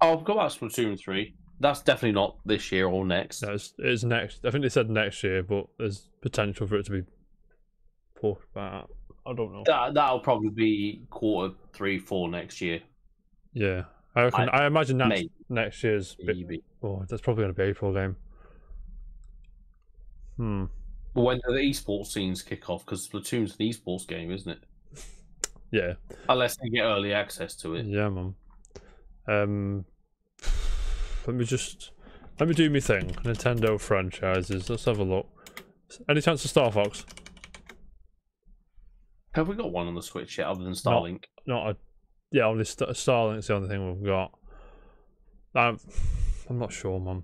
Oh, I've got about Splatoon 3. That's definitely not this year or next. No, it's next. I think they said next year, but there's potential for it to be pushed back. I don't know. That'll probably be quarter 3, 4 next year. Yeah, I imagine that's next year's. Maybe. Oh, that's probably going to be April game. But when do the esports scenes kick off? Because Splatoon's an esports game, isn't it? Yeah. Unless they get early access to it. Yeah, man. Let me do my thing. Nintendo franchises. Let's have a look. Any chance of Star Fox? Have we got one on the Switch yet, other than Starlink? Yeah, only Starlink's the only thing we've got. I'm not sure, man.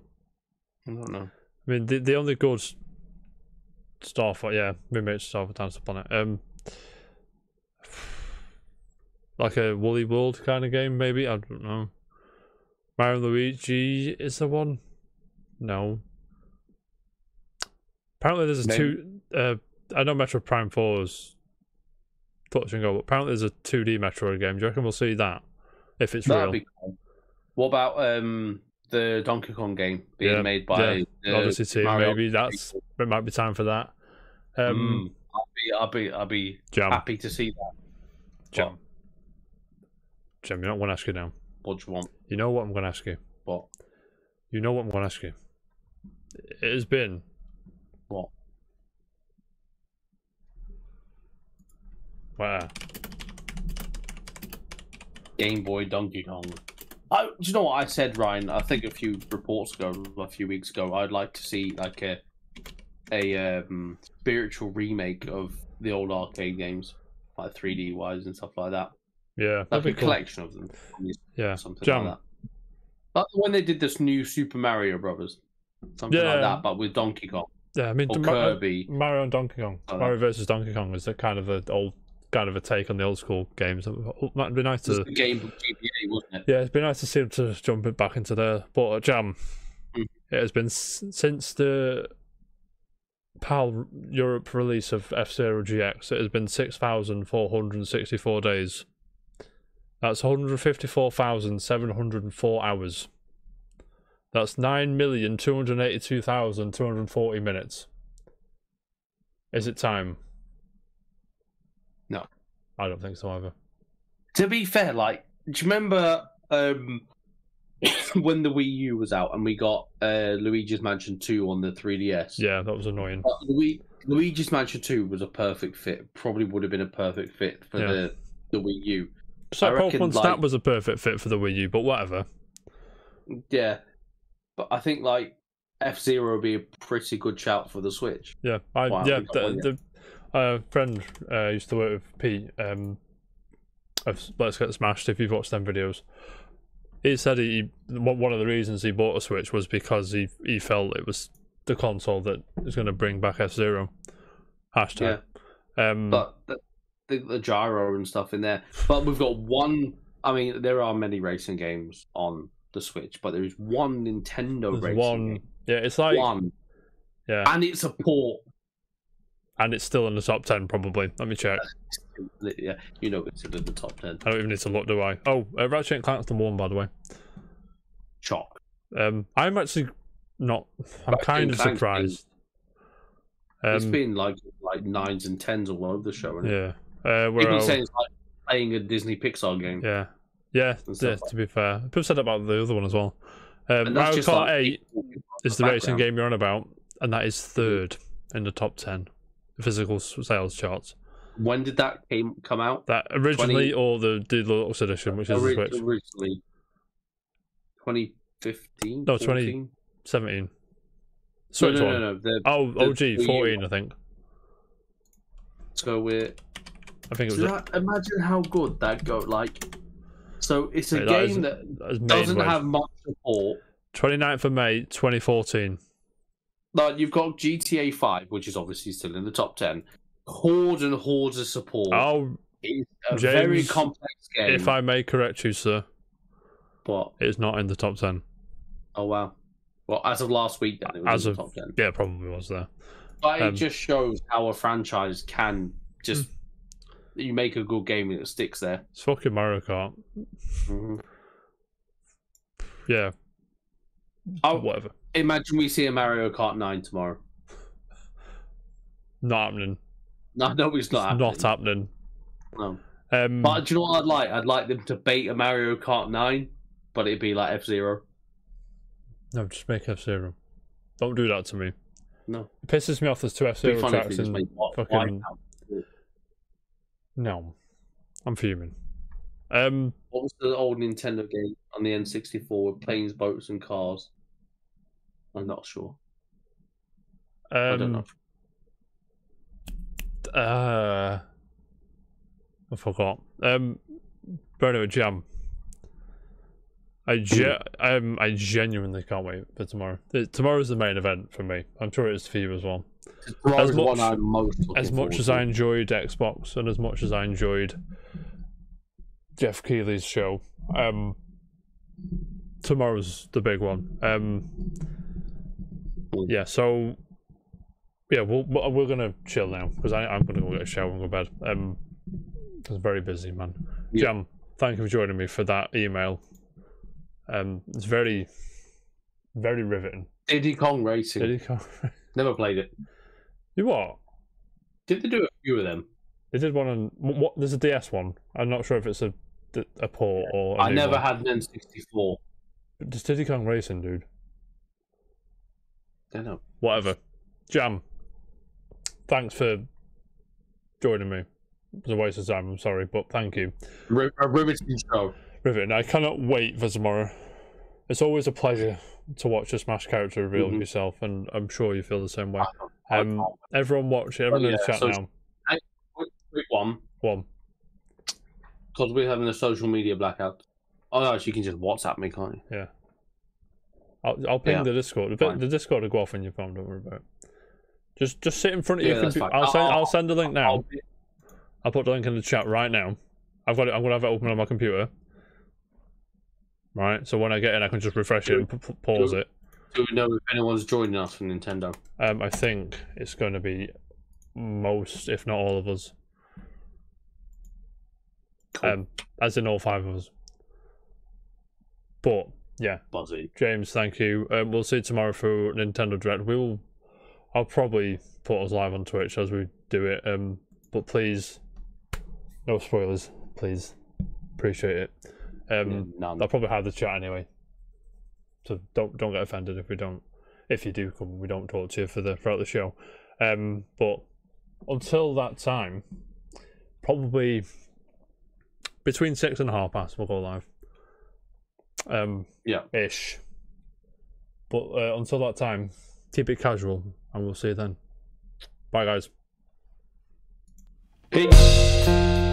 I don't know. I mean, the only good Star Fox, yeah, we made Star Fox time on it. Like a Woolly World kind of game, maybe? I don't know. Mario and Luigi is the one? No. Apparently there's a two... I know Metroid Prime 4's touch and go, but apparently there's a 2D Metroid game. Do you reckon we'll see that? If it's real. Be cool. What about the Donkey Kong game being made by Odyssey team? Mario? Maybe it might be time for that. I'll be happy to see that. Jam, you know what I'm going to ask you now? What do you want? You know what I'm going to ask you? What? You know what I'm going to ask you? It has been... What? Where? Game Boy Donkey Kong. Do you know what I said, Ryan? I think a few weeks ago, I'd like to see like a spiritual remake of the old arcade games, like 3D wise and stuff like that. Yeah, like a collection of them. Yeah, something like that. Like when they did this new Super Mario Brothers, something like that, but with Donkey Kong. Yeah, I mean, Kirby, Mario and Donkey Kong. Mario versus Donkey Kong is a kind of a take on the old school games. That'd be nice to. The game from GBA, wasn't it? Yeah, it'd be nice to see them to jump it back into there. But Jam, it has been since the PAL Europe release of F-Zero GX. It has been 6,464 days. That's 154,704 hours. That's 9,282,240 minutes. Is it time? No. I don't think so either. To be fair, like, do you remember when the Wii U was out and we got Luigi's Mansion 2 on the 3DS? Yeah, that was annoying. Luigi's Mansion 2 was a perfect fit. Probably would have been a perfect fit for the Wii U. So Pokemon Snap was a perfect fit for the Wii U, but whatever. Yeah. But I think like F-Zero would be a pretty good shout for the Switch. Yeah, the friend used to work with Pete of Let's Get Smashed. If you've watched them videos, he said one of the reasons he bought a Switch was because he felt it was the console that is going to bring back F-Zero. Hashtag. Yeah. But the gyro and stuff in there. But we've got one. I mean, there are many racing games on the Switch, but there is one Nintendo racing game. Yeah, it's like one. Yeah, and it's a port, and it's still in the top 10 probably. Let me check. Yeah, you know it's in the top 10. I don't even need to look, do I? Oh, Ratchet & Clank's number 1, by the way. Chalk. I'm actually not. I'm kind of surprised. It's been like 9s and 10s all over the show, isn't it? Yeah. People say it's like playing a Disney Pixar game. Yeah. Yeah, to be fair. People said about the other one as well. Mario Kart like 8 is the racing game you're on about, and that is 3rd in the top 10 physical sales charts. When did that come out? That originally, or the deluxe edition, which is the Switch? Originally. 2015? No, 2017. Switch one. No. OG, 14, I think. So I think it was. Imagine how good that go. Like, so it's a game that doesn't have much support. 29th of May, 2014. Like, you've got GTA 5, which is obviously still in the top 10. Hordes and hordes of support. Oh, it's a James, very complex game. If I may correct you, sir. What? It's not in the top 10. Oh, wow. Well, as of last week, then, it was in the top 10. Yeah, probably was there. But it just shows how a franchise can just... You make a good game and it sticks there. It's fucking Mario Kart. Mm-hmm. Yeah. Whatever. Imagine we see a Mario Kart 9 tomorrow. Not happening. No, it's not happening. Not happening. No. But do you know what I'd like? I'd like them to bait a Mario Kart 9, but it'd be like F-Zero. No, just make F-Zero. Don't do that to me. No. It pisses me off there's 2 F-Zero tracks in fucking... No. I'm fuming. What was the old Nintendo game on the N64 with planes, boats, and cars? I'm not sure. I don't know. I forgot. Burnout Jam. I genuinely can't wait for tomorrow. Tomorrow's the main event for me. I'm sure it is for you as well. Tomorrow's the one I'm most looking as much as I enjoyed Xbox and as much as I enjoyed Jeff Keighley's show, tomorrow's the big one. Yeah, so yeah, we're gonna chill now because I'm gonna go get a shower and go to bed. I was very busy, man. Yeah. Jam, thank you for joining me for that email. It's very, very riveting. Diddy Kong Racing. Diddy Kong. Never played it. You what? Did they do a few of them? They did one on what? There's a DS one. I'm not sure if it's a port or. I never had an N64. Just Diddy Kong Racing, dude. Don't know. Whatever. Jam. Thanks for joining me. It was a waste of time. I'm sorry, but thank you. A riveting show. Riveting. I cannot wait for tomorrow. It's always a pleasure to watch a Smash character reveal yourself, and I'm sure you feel the same way. Everyone watch it. Everyone in the chat now. Quick one. Because we're having a social media blackout. Oh no, you can just WhatsApp me, can't you? Yeah. I'll ping the Discord. The Discord will go off on your phone. Don't worry about it. Just sit in front of your computer. I'll send a link now. I'll put the link in the chat right now. I've got it. I'm gonna have it open on my computer. Right. So when I get in, I can just refresh it and pause it. Do we know if anyone's joining us from Nintendo? I think it's going to be most, if not all of us. Cool. As in all 5 of us. But yeah, Buzzy. James, thank you. We'll see you tomorrow for Nintendo Direct. I'll probably put us live on Twitch as we do it. But please, no spoilers, please. Appreciate it. I'll probably have the chat anyway. So don't get offended if we don't. If you do come, we don't talk to you throughout the show. But until that time, probably between 6 and 1/2 we'll go live. Ish. But until that time, keep it casual, and we'll see you then. Bye, guys. Peace.